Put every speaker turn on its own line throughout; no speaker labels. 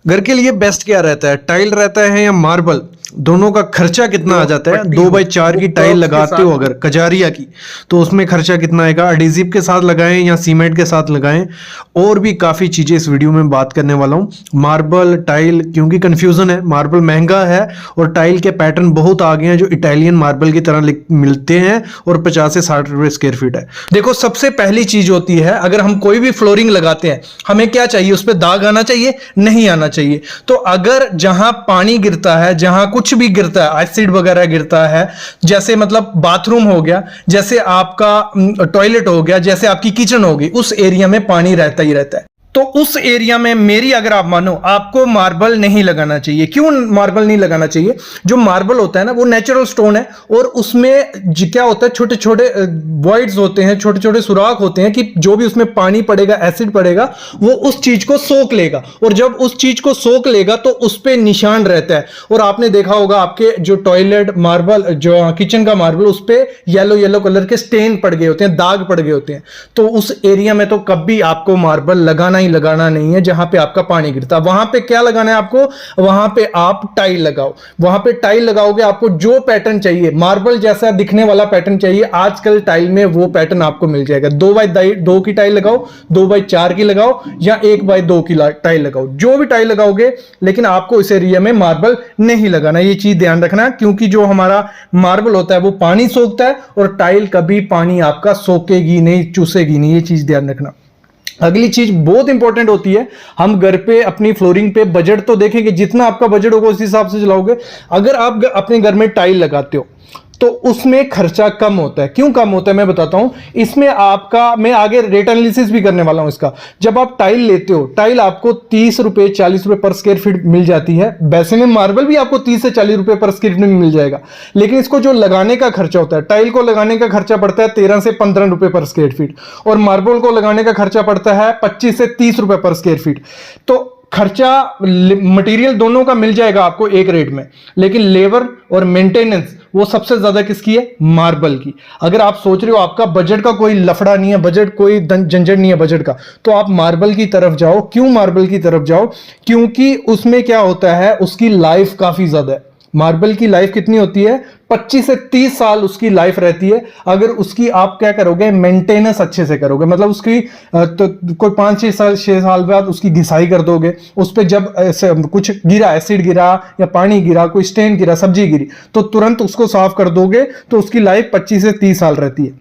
घर के लिए बेस्ट क्या रहता है, टाइल रहता है या मार्बल? दोनों का खर्चा कितना आ जाता है? 2x4 की टाइल लगाते हो अगर कजारिया की, तो उसमें खर्चा कितना आएगा? एडिजिव के साथ लगाएं या सीमेंट के साथ लगाएं? और भी काफ़ी चीज़ें इस वीडियो में बात करने वाला हूँ। मार्बल टाइल, क्योंकि कंफ्यूजन है, मार्बल महंगा है और टाइल के पैटर्न बहुत आ गए हैं जो इटालियन मार्बल की तरह मिलते हैं और 50 से 60 रुपये स्क्वायर फीट है। देखो, सबसे पहली चीज़ होती है, अगर हम कोई भी फ्लोरिंग लगाते हैं, हमें क्या चाहिए? उस पर दाग आना चाहिए? नहीं आना चाहिए। तो अगर जहां पानी गिरता है, जहां कुछ भी गिरता है, एसिड वगैरह गिरता है, जैसे मतलब बाथरूम हो गया, जैसे आपका टॉयलेट हो गया, जैसे आपकी किचन होगी, उस एरिया में पानी रहता ही रहता है। तो उस एरिया में मेरी अगर आप मानो, आपको मार्बल नहीं लगाना चाहिए। क्यों मार्बल नहीं लगाना चाहिए? जो मार्बल होता है ना, वो नेचुरल स्टोन है और उसमें क्या होता है, छोटे छोटे वॉइड्स होते हैं, छोटे छोटे सुराख होते हैं कि जो भी उसमें पानी पड़ेगा, एसिड पड़ेगा, वो उस चीज को सोख लेगा और जब उस चीज को सोख लेगा तो उस पर निशान रहता है। और आपने देखा होगा आपके जो टॉयलेट मार्बल, जो किचन का मार्बल, उस पर येलो येलो कलर के स्टेन पड़ गए होते हैं, दाग पड़ गए होते हैं। तो उस एरिया में तो कभी आपको मार्बल लगाना नहीं है। जहां पे आपका पानी गिरता है वहां पे क्या लगाना है आपको? वहां पे आप टाइल लगाओ। वहां पे टाइल लगाओगे, आपको जो पैटर्न चाहिए, मार्बल जैसा दिखने वाला पैटर्न चाहिए, आजकल टाइल में वो पैटर्न आपको मिल जाएगा। 2x2 की टाइल लगाओ, 2x4 की लगाओ या 1x2 की टाइल लगाओ, जो भी टाइल लगाओगे, लेकिन आपको इस एरिया में मार्बल नहीं लगाना। ये चीज ध्यान रखना, क्योंकि जो हमारा मार्बल होता है वो पानी सोखता है और टाइल कभी पानी आपका सोखेगी नहीं, चूसेगी नहीं। ये चीज ध्यान रखना। अगली चीज बहुत इंपॉर्टेंट होती है, हम घर पे अपनी फ्लोरिंग पे बजट तो देखेंगे, जितना आपका बजट होगा उस हिसाब से चलाओगे। अगर आप अपने घर में टाइल लगाते हो तो उसमें खर्चा कम होता है। क्यों कम होता है मैं बताता हूं। इसमें आपका, मैं आगे रेट एनालिसिस भी करने वाला हूं इसका। जब आप टाइल लेते हो, टाइल आपको 30 रुपए 40 रुपए पर स्क्वायर फीट मिल जाती है। वैसे में मार्बल भी आपको 30 से 40 रुपए पर स्क्वायर फीट में मिल जाएगा, लेकिन इसको जो लगाने का खर्चा होता है, टाइल को लगाने का खर्चा पड़ता है 13 से 15 रुपए पर स्क्वायर फीट और मार्बल को लगाने का खर्चा पड़ता है 25 से 30 रुपए पर स्क्वायर फीट। तो खर्चा मटेरियल दोनों का मिल जाएगा आपको एक रेट में, लेकिन लेबर और मेंटेनेंस वो सबसे ज्यादा किसकी है? मार्बल की। अगर आप सोच रहे हो आपका बजट का कोई लफड़ा नहीं है, बजट कोई झंझट नहीं है बजट का, तो आप मार्बल की तरफ जाओ। क्यों मार्बल की तरफ जाओ? क्योंकि उसमें क्या होता है, उसकी लाइफ काफी ज्यादा है। मार्बल की लाइफ कितनी होती है? 25 से 30 साल उसकी लाइफ रहती है। अगर उसकी आप क्या करोगे? मेंटेनेंस अच्छे से करोगे, मतलब उसकी तो कोई 5-6 साल बाद उसकी घिसाई कर दोगे। उस पर जब कुछ गिरा, एसिड गिरा या पानी गिरा, कोई स्टेन गिरा, सब्जी गिरी, तो तुरंत उसको साफ कर दोगे, तो उसकी लाइफ 25 से 30 साल रहती है।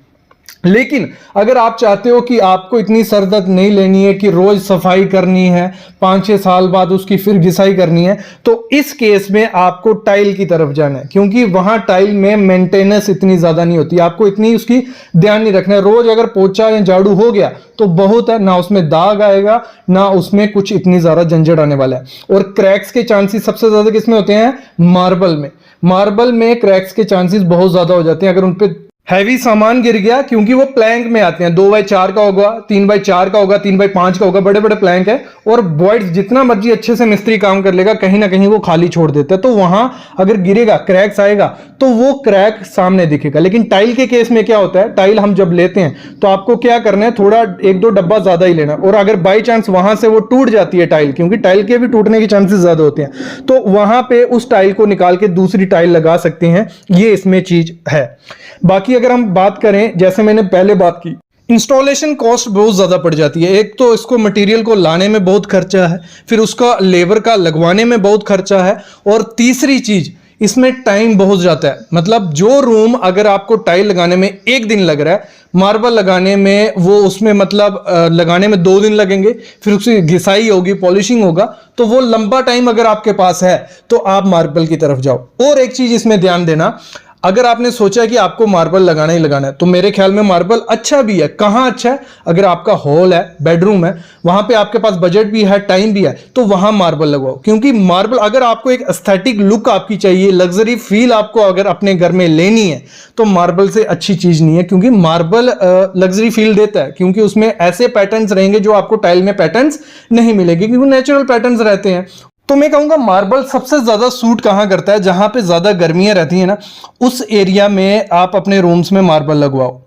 लेकिन अगर आप चाहते हो कि आपको इतनी सरदर्द नहीं लेनी है कि रोज सफाई करनी है, 5-6 साल बाद उसकी फिर घिसाई करनी है, तो इस केस में आपको टाइल की तरफ जाना है, क्योंकि वहां टाइल में मेंटेनेंस इतनी ज्यादा नहीं होती। आपको इतनी उसकी ध्यान नहीं रखना है। रोज अगर पोछा या झाड़ू हो गया तो बहुत है, ना उसमें दाग आएगा, ना उसमें कुछ इतनी ज्यादा झंझट आने वाला है। और क्रैक्स के चांसेस सबसे ज्यादा किसमें होते हैं? मार्बल में। मार्बल में क्रैक्स के चांसेस बहुत ज्यादा हो जाते हैं अगर उनपे हैवी सामान गिर गया, क्योंकि वो प्लैंक में आते हैं। 2x4 का होगा, 3x4 का होगा, 3x5 का होगा, बड़े बड़े प्लैंक है। और वॉइड्स जितना मर्जी अच्छे से मिस्त्री काम कर लेगा, कहीं ना कहीं वो खाली छोड़ देता है। तो वहां अगर गिरेगा, क्रैक्स आएगा, तो वो क्रैक सामने दिखेगा। लेकिन टाइल के केस में क्या होता है, टाइल हम जब लेते हैं तो आपको क्या करना है, थोड़ा 1-2 डब्बा ज्यादा ही लेना। और अगर बाई चांस वहां से वो टूट जाती है टाइल, क्योंकि टाइल के भी टूटने के चांसेस ज्यादा होते हैं, तो वहां पे उस टाइल को निकाल के दूसरी टाइल लगा सकते हैं। ये इसमें चीज है। बाकी अगर हम बात करें, जैसे मैंने पहले बात की, इंस्टॉलेशन कॉस्ट बहुत ज़्यादा पड़ जाती है। एक तो इसको मटेरियल को लाने में बहुत खर्चा है, फिर उसका लेबर का लगवाने में बहुत खर्चा है, और तीसरी चीज़ इसमें टाइम बहुत जाता है। मतलब जो रूम अगर आपको टाइल लगाने में 1 दिन लग रहा है, मार्बल लगाने में वो उसमें मतलब लगाने में 2 दिन लगेंगे, फिर उसकी घिसाई होगी, पॉलिशिंग होगा, तो वो लंबा टाइम अगर आपके पास है तो आप मार्बल की तरफ जाओ। और एक चीज़ इसमें ध्यान देना, अगर आपने सोचा है कि आपको मार्बल लगाना ही लगाना है, तो मेरे ख्याल में मार्बल अच्छा भी है। कहाँ अच्छा है? अगर आपका हॉल है, बेडरूम है, वहां पे आपके पास बजट भी है, टाइम भी है, तो वहां मार्बल लगवाओ। क्योंकि मार्बल, अगर आपको एक एस्थेटिक लुक आपकी चाहिए, लग्जरी फील आपको अगर अपने घर में लेनी है, तो मार्बल से अच्छी चीज नहीं है। क्योंकि मार्बल लग्जरी फील देता है, क्योंकि उसमें ऐसे पैटर्न्स रहेंगे जो आपको टाइल में पैटर्न्स नहीं मिलेंगे, क्योंकि नेचुरल पैटर्न्स रहते हैं। तो मैं कहूंगा मार्बल सबसे ज्यादा सूट कहां करता है? जहां पे ज्यादा गर्मियां रहती है ना, उस एरिया में आप अपने रूम्स में मार्बल लगवाओ।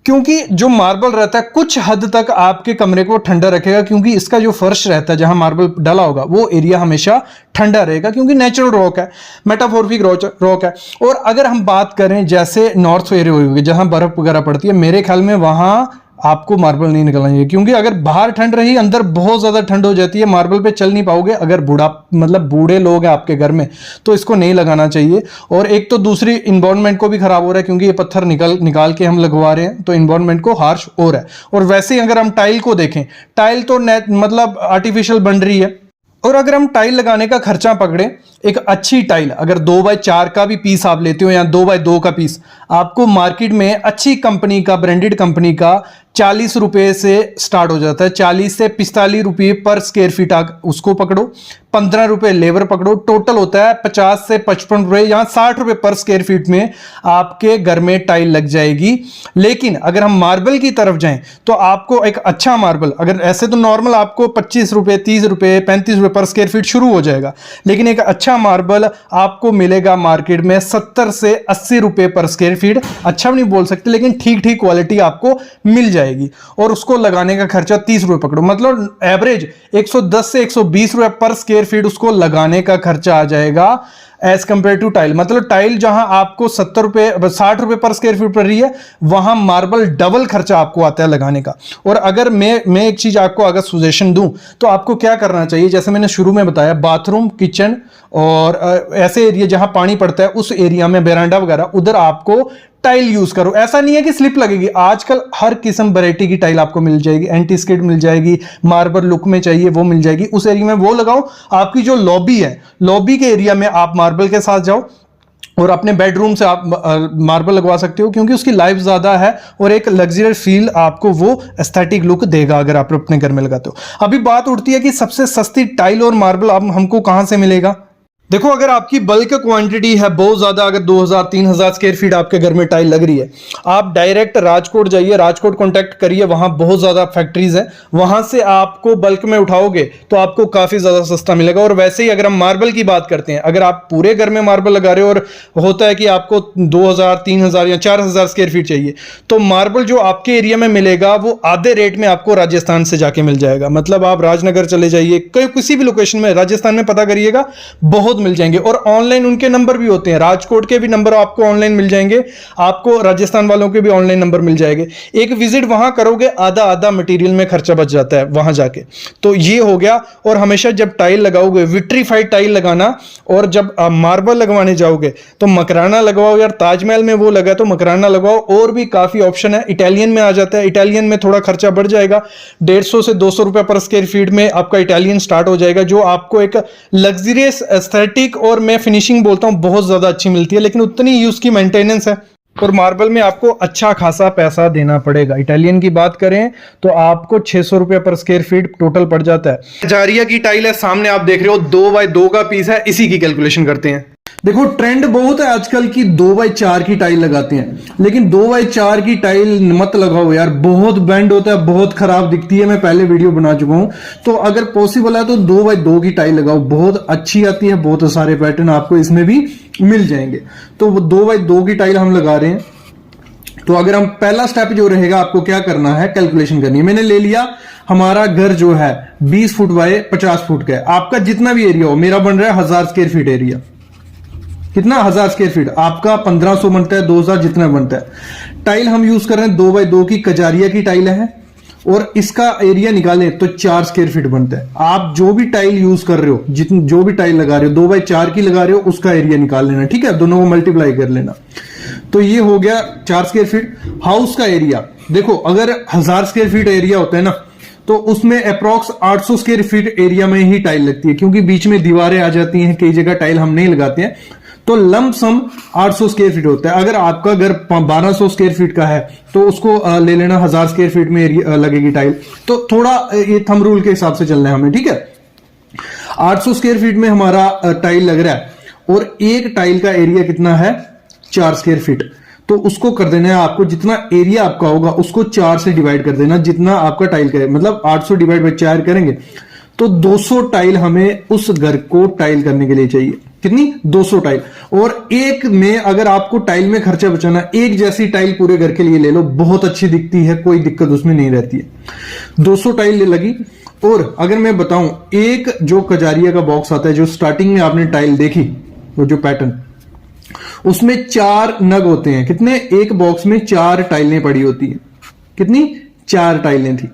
क्योंकि जो मार्बल रहता है कुछ हद तक आपके कमरे को ठंडा रखेगा, क्योंकि इसका जो फर्श रहता है जहां मार्बल डाला होगा वो एरिया हमेशा ठंडा रहेगा, क्योंकि नेचुरल रॉक है, मेटाफोरिक रॉक है। और अगर हम बात करें जैसे नॉर्थ एरिया होगी जहां बर्फ वगैरह पड़ती है, मेरे ख्याल में वहां आपको मार्बल नहीं निकलना चाहिए, क्योंकि अगर बाहर ठंड रही अंदर बहुत ज्यादा ठंड हो जाती है, मार्बल पे चल नहीं पाओगे। अगर बूढ़े लोग हैं आपके घर में तो इसको नहीं लगाना चाहिए। और एक तो दूसरी इन्वायरमेंट को भी खराब हो रहा है, क्योंकि ये पत्थर निकाल के हम लगवा रहे हैं, तो इन्वायरमेंट को हार्श हो रहा है। और वैसे ही अगर हम टाइल को देखें, टाइल तो मतलब आर्टिफिशियल बन रही है। और अगर हम टाइल लगाने का खर्चा पकड़े, एक अच्छी टाइल अगर 2x4 का भी पीस आप लेते हो या 2x2 का पीस, आपको मार्केट में अच्छी कंपनी का, ब्रांडेड कंपनी का 40 रुपए से स्टार्ट हो जाता है। 40 से 45 रुपये पर स्क्वायर फीट आप उसको पकड़ो, 15 रुपए लेबर पकड़ो, टोटल होता है 50 से 55 रुपए या 60 रुपए पर स्क्वायर फीट में आपके घर में टाइल लग जाएगी। लेकिन अगर हम मार्बल की तरफ जाएं तो आपको एक अच्छा मार्बल, अगर ऐसे तो नॉर्मल आपको 25 रुपए, 30 रुपए, 35 रुपए पर स्क्वायर फीट शुरू हो जाएगा, लेकिन एक अच्छा मार्बल आपको मिलेगा मार्केट में 70 से 80 रुपए पर स्क्वायर फीट। अच्छा भी नहीं बोल सकते, लेकिन ठीक ठीक क्वालिटी आपको मिल जाएगी। और उसको लगाने का खर्चा 30 रुपए पकड़ो, मतलब एवरेज 110 से 120 रुपए पर स्क्वायर फीट उसको लगाने का खर्चा आ जाएगा एज कंपेयर टू टाइल। मतलब टाइल जहां आपको 70 रुपए, 60 रुपए पर स्क्वायर फीट पड़ रही है, वहां मार्बल डबल खर्चा आपको आता है लगाने का। और अगर मैं एक चीज आपको अगर सजेशन दूं तो आपको क्या करना चाहिए, जैसे मैंने शुरू में बताया, बाथरूम, किचन और ऐसे एरिया जहां पानी पड़ता है उस एरिया में, बेरांडा वगैरह, उधर आपको टाइल यूज करो। ऐसा नहीं है कि स्लिप लगेगी, आजकल हर किस्म वैरायटी की टाइल आपको मिल जाएगी, एंटी स्किड मिल जाएगी, मार्बल लुक में चाहिए वो मिल जाएगी, उस एरिया में वो लगाओ। आपकी जो लॉबी है, लॉबी के एरिया में आप मार्बल के साथ जाओ, और अपने बेडरूम से आप मार्बल लगवा सकते हो, क्योंकि उसकी लाइफ ज्यादा है और एक लग्जरियस फील आपको वो एस्थेटिक लुक देगा अगर आप अपने घर में लगाते हो। अभी बात उठती है कि सबसे सस्ती टाइल और मार्बल हमको कहां से मिलेगा। देखो, अगर आपकी बल्क क्वांटिटी है बहुत ज्यादा, अगर 2000-3000 स्क्वायर फीट आपके घर में टाइल लग रही है, आप डायरेक्ट राजकोट जाइए, राजकोट कांटेक्ट करिए, वहां बहुत ज्यादा फैक्ट्रीज हैं, वहां से आपको बल्क में उठाओगे तो आपको काफी ज्यादा सस्ता मिलेगा। और वैसे ही अगर हम मार्बल की बात करते हैं, अगर आप पूरे घर में मार्बल लगा रहे हो और होता है कि आपको 2000-3000 या 4000 स्क्वायर फीट चाहिए, तो मार्बल जो आपके एरिया में मिलेगा वो आधे रेट में आपको राजस्थान से जाके मिल जाएगा। मतलब आप राजनगर चले जाइए, किसी भी लोकेशन में राजस्थान में पता करिएगा, बहुत मिल जाएंगे। और ऑनलाइन उनके नंबर भी होते हैं, राजकोट के भी नंबर आपको ऑनलाइन मिल जाएंगे, आपको राजस्थान वालों के भी ऑनलाइन नंबर मिल जाएंगे। एक विजिट वहां करोगे, आधा आधा मटेरियल में खर्चा बच जाता है वहां जाके। तो ये हो गया। और हमेशा जब टाइल लगाओगे, विट्रीफाइड टाइल लगाना, और जब मार्बल लगवाने जाओगे तो मकराना लगवाओ यार, ताजमहल में वो लगा तो मकराना लगवाओ। और भी काफी ऑप्शन है, इटालियन में आ जाता है, इटालियन में थोड़ा खर्चा बढ़ जाएगा, 150 से 200 रुपए पर स्क्वायर फीट में आपका इटालियन स्टार्ट हो जाएगा, जो आपको एक लग्जरियस एस्थेटिक और मैं फिनिशिंग बोलता हूं बहुत ज्यादा अच्छी मिलती है, लेकिन उतनी ही उसकी मेंटेनेंस है। और मार्बल में आपको अच्छा खासा पैसा देना पड़ेगा। इटालियन की बात करें तो आपको 600 रुपए पर स्क्वायर फीट टोटल पड़ जाता है। जारिया की टाइल है, सामने आप देख रहे हो 2x2 का पीस है, इसी की कैलकुलेशन करते हैं। देखो, ट्रेंड बहुत है आजकल की 2x4 की टाइल लगाते हैं, लेकिन 2x4 की टाइल मत लगाओ यार, बहुत बेंड होता है, बहुत खराब दिखती है। मैं पहले वीडियो बना चुका हूं, तो अगर पॉसिबल है तो 2x2 की टाइल लगाओ, बहुत अच्छी आती है, बहुत सारे पैटर्न आपको इसमें भी मिल जाएंगे। तो 2x2 की टाइल हम लगा रहे हैं। तो अगर हम पहला स्टेप जो रहेगा, आपको क्या करना है, कैलकुलेशन करनी है। मैंने ले लिया, हमारा घर जो है 20 फुट बाय 50 फुट का है, आपका जितना भी एरिया हो, मेरा बन रहा है 1000 स्क्वायर फीट एरिया। कितना? 1000 स्क्वायर फीट, आपका 1500 बनता है, 2000 जितना बनता है। टाइल हम यूज कर रहे हैं 2x2 की कजारिया की टाइल है, और इसका एरिया निकालें तो 4 स्क्वायर फीट बनता है। आप जो भी टाइल यूज कर रहे हो, जो भी टाइल लगा रहे हो, 2x4 की लगा रहे हो, उसका एरिया निकाल लेना, ठीक है, दोनों को मल्टीप्लाई कर लेना। तो ये हो गया 4 स्क्वायर फीट। हाउस का एरिया देखो, अगर 1000 स्क्वायर फीट एरिया होता है ना, तो उसमें अप्रॉक्स 800 स्क्वायर फीट एरिया में ही टाइल लगती है, क्योंकि बीच में दीवारें आ जाती हैं, कई जगह टाइल हम नहीं लगाते हैं, तो लमसम 800 स्क्वायर फीट होता है। अगर आपका घर 1200 स्क्वायर फीट का है तो उसको ले लेना, 1000 स्क्वायर फीट में एरिया लगेगी टाइल। तो थोड़ा ये थंब रूल के हिसाब से चलना है हमें, ठीक है। 800 स्क्वायर फीट में हमारा टाइल लग रहा है, और एक टाइल का एरिया कितना है? 4 स्क्वायर फीट। तो उसको कर देना है आपको, जितना एरिया आपका होगा उसको 4 से डिवाइड कर देना, जितना आपका टाइल का है। मतलब 800 डिवाइड बाई 4 करेंगे तो 200 टाइल हमें उस घर को टाइल करने के लिए चाहिए। कितनी? 200 टाइल। और एक में अगर आपको टाइल में खर्चा बचाना, एक जैसी टाइल पूरे घर के लिए ले लो, बहुत अच्छी दिखती है, कोई दिक्कत उसमें नहीं रहती है। 200 टाइल लगी। और अगर मैं बताऊं, एक जो कजारिया का बॉक्स आता है, जो स्टार्टिंग में आपने टाइल देखी, वो जो पैटर्न, उसमें 4 नग होते हैं। कितने? एक बॉक्स में 4 टाइलें पड़ी होती है। कितनी? 4 टाइलें थी।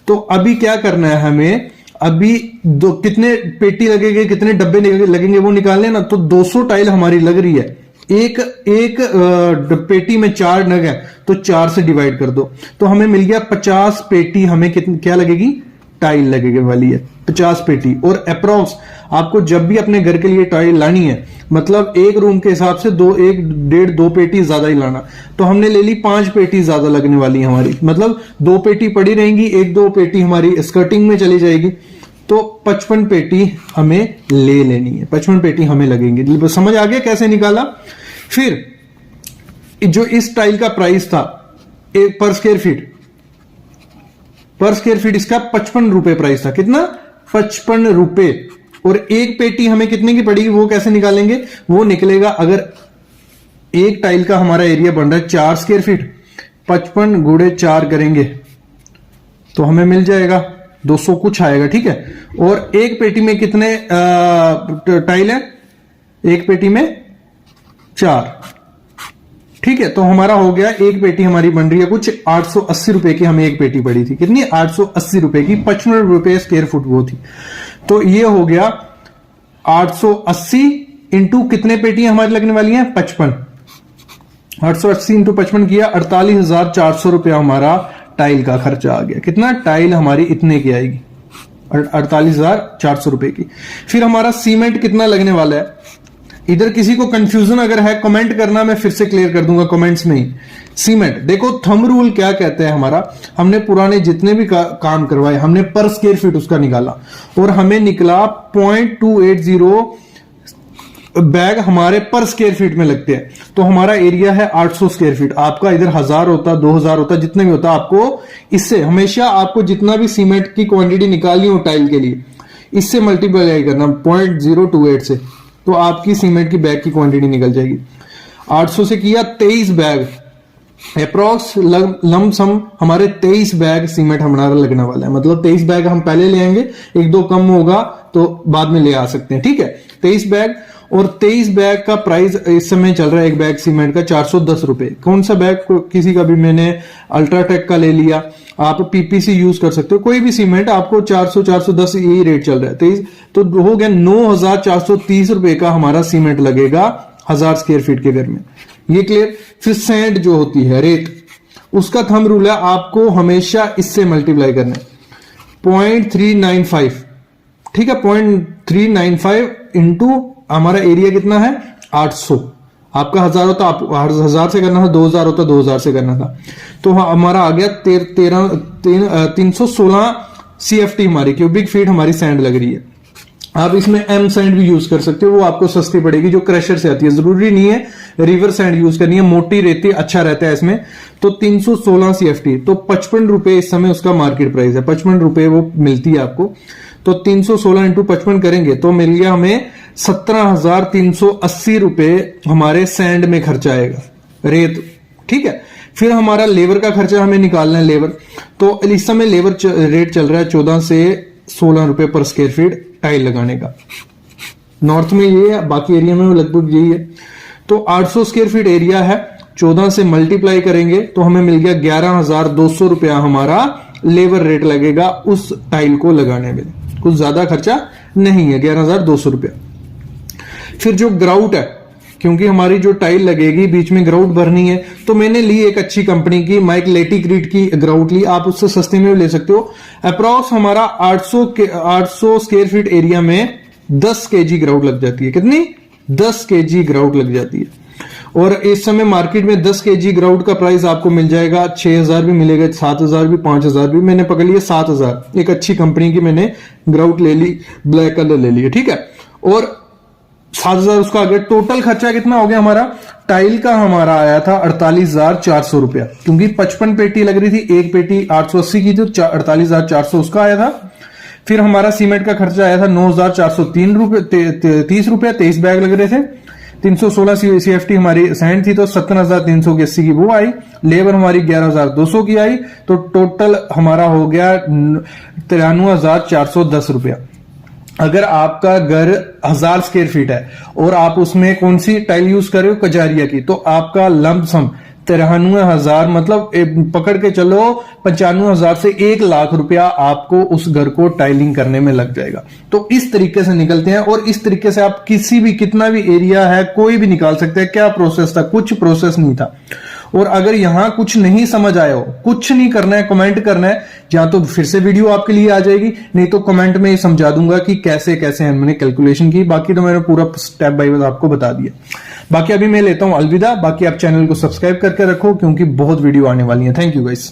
तो अभी क्या करना है हमें, अभी कितने पेटी लगेंगे, कितने डब्बे लगेंगे वो निकालने ना। तो 200 टाइल हमारी लग रही है, एक पेटी में 4 नग है, तो 4 से डिवाइड कर दो, तो हमें मिल गया 50 पेटी। हमें क्या लगेगी? टाइल लगेगी वाली है 50 पेटी। और अप्रोक्स आपको जब भी अपने घर के लिए टाइल लानी है, मतलब एक रूम के हिसाब से 1.5-2 पेटी ज्यादा ही लाना। तो हमने ले ली 5 पेटी ज्यादा लगने वाली है हमारी, मतलब 2 पेटी पड़ी रहेंगी, 1-2 पेटी हमारी स्कर्टिंग में चली जाएगी। तो 55 पेटी हमें ले लेनी है, 55 पेटी हमें लगेंगे। समझ आ गया कैसे निकाला? फिर जो इस टाइल का प्राइस था पर स्क्वायर फीट इसका 55 रुपए प्राइस था। कितना? 55 रुपए। और एक पेटी हमें कितने की पड़ेगी, वो कैसे निकालेंगे? वो निकलेगा, अगर एक टाइल का हमारा एरिया बन रहा है 4 स्क्वायर फीट, 55 गुणे 4 करेंगे तो हमें मिल जाएगा 200 कुछ आएगा। ठीक है। और एक पेटी में कितने टाइल है? एक पेटी में 4। ठीक है। तो हमारा हो गया, एक पेटी हमारी बन रही है कुछ 880 रुपए की, हमें एक पेटी पड़ी थी। कितनी? 880 रुपए की, 55 रुपए स्क्वायर फुट वो थी। तो ये हो गया 880 इंटू कितने पेटी हमारी लगने वाली है? 55। 880 इंटू 55 किया, 48,400 रुपया हमारा टाइल का खर्चा आ गया। कितना? टाइल हमारी इतने की आएगी, 48,400 रुपए की। फिर हमारा सीमेंट कितना लगने वाला है? इधर किसी को कंफ्यूजन अगर है कमेंट करना, मैं फिर से क्लियर कर दूंगा कमेंट्स में ही। सीमेंट देखो, थंब रूल क्या कहता है हमारा, हमने पुराने जितने भी काम करवाए, हमने पर स्क्वायर फीट उसका निकाला और हमें निकला 0.280 बैग हमारे पर स्क्वायर फीट में लगते हैं। तो हमारा एरिया है 800 स्क्वायर फीट। आपका इधर 1000 होता, 2000 होता, जितने भी होता, आपको इससे हमेशा आपको जितना भी सीमेंट की क्वांटिटी निकालनी हो टाइल के लिए, इससे मल्टीप्लाई करना 0.028 से, तो आपकी सीमेंट की बैग की क्वांटिटी निकल जाएगी। 800 से किया 23 बैग, अप्रोक्स लमसम हमारे 23 बैग सीमेंट हमारा लगने वाला है। मतलब 23 बैग हम पहले ले आएंगे, 1-2 कम होगा तो बाद में ले आ सकते हैं। ठीक है। 23 बैग, और 23 बैग का प्राइस इस समय चल रहा है एक बैग सीमेंट का 410 रुपए। कौन सा बैग? किसी का भी, मैंने अल्ट्राटेक का ले लिया, आप पीपीसी यूज कर सकते हो, कोई भी सीमेंट आपको 400-410 यही रेट चल रहा है। 23 तो हो गया 9,430 रुपए का हमारा सीमेंट लगेगा 1000 स्क्वायर फीट के घर में। ये क्लियर? फिर सैंड जो होती है, रेत, उसका थंब रूल है, आपको हमेशा इससे मल्टीप्लाई करना है 0.395। ठीक है। 0.395 इंटू हमारा एरिया कितना है? 800। आपका 1000 होता, आप 1000 से करना था, 2000 होता, 2000 से करना था। तो हमारा आ गया 316 CFT हमारी क्यूबिक फीट हमारी सैंड लग रही है। आप इसमें एम सैंड भी यूज कर सकते हो, वो आपको सस्ती पड़ेगी, जो क्रशर से आती है। जरूरी नहीं है रिवर सैंड यूज करनी है, मोटी रेती अच्छा रहता है इसमें। तो 316 CFT, तो 55 रुपए इस समय उसका मार्केट प्राइस है, 55 रुपए वो मिलती है आपको। तो 316 इंटू 55 करेंगे तो मिल गया हमें 17,380 रुपए हमारे सैंड में खर्चा आएगा, रेत। ठीक है। फिर हमारा लेबर का खर्चा हमें निकालना है, लेबर। तो इस समय लेबर रेट चल रहा है 14 से 16 रुपए पर स्क्वायर फीट टाइल लगाने का। नॉर्थ में ये है, बाकी एरिया में लगभग यही है। तो 800 स्क्वायर फीट एरिया है, 14 से मल्टीप्लाई करेंगे तो हमें मिल गया 11,200 रुपया हमारा लेबर रेट लगेगा उस टाइल को लगाने में। कुछ ज्यादा खर्चा नहीं है, 11,200 रुपया। फिर जो ग्राउट है, क्योंकि हमारी जो टाइल लगेगी बीच में ग्राउट भरनी है, तो मैंने ली एक अच्छी कंपनी की माइक लेटिक्रीट की ग्राउट ली, आप उससे सस्ते में भी ले सकते हो। अप्रॉक्स हमारा 800 स्क्वायर फीट एरिया में 10 kg ग्राउट लग जाती है। कितनी? 10 kg ग्राउट लग जाती है। और इस समय मार्केट में 10 kg ग्राउट का प्राइस आपको मिल जाएगा 6,000 भी मिलेगा, 7,000 भी, 5,000 भी। मैंने पकड़ लिया 7,000, एक अच्छी कंपनी की मैंने ग्राउट ले ली, ब्लैक कलर ले लिया। ठीक है। और 7,000 उसका आ गया। टोटल खर्चा कितना हो गया हमारा? टाइल का हमारा आया था 48,400 रुपया, क्योंकि 55 पेटी लग रही थी, एक पेटी 880 की, तो 48,400 उसका आया था।
फिर हमारा सीमेंट का खर्चा आया था 9,403 रुपए 30 रुपए, 23 बैग लग रहे थे। 316 CFT हमारी सैंड थी तो 17,380 की वो आई। लेबर हमारी 11,200 की आई, तो टोटल हमारा हो गया 93,410 रुपया। अगर आपका घर 1000 स्क्वायर फीट है और आप उसमें कौन सी टाइल यूज कर रहे हो, कजारिया की, तो आपका लमसम 93,000 मतलब पकड़ के चलो 95,000 से 1 लाख रुपया आपको उस घर को टाइलिंग करने में लग जाएगा। तो इस तरीके से निकलते हैं, और इस तरीके से आप किसी भी कितना भी एरिया है कोई भी निकाल सकते हैं। क्या प्रोसेस था? कुछ प्रोसेस नहीं था। और अगर यहां कुछ नहीं समझ आया हो, कुछ नहीं करना है, कमेंट करना है, या तो फिर से वीडियो आपके लिए आ जाएगी, नहीं तो कमेंट में समझा दूंगा कि कैसे कैसे हमने कैलकुलेशन की। बाकी तो मैंने पूरा स्टेप बाय स्टेप आपको बता दिया। बाकी अभी मैं लेता हूं अलविदा। बाकी आप चैनल को सब्सक्राइब करके रखो क्योंकि बहुत वीडियो आने वाली है। Thank you guys.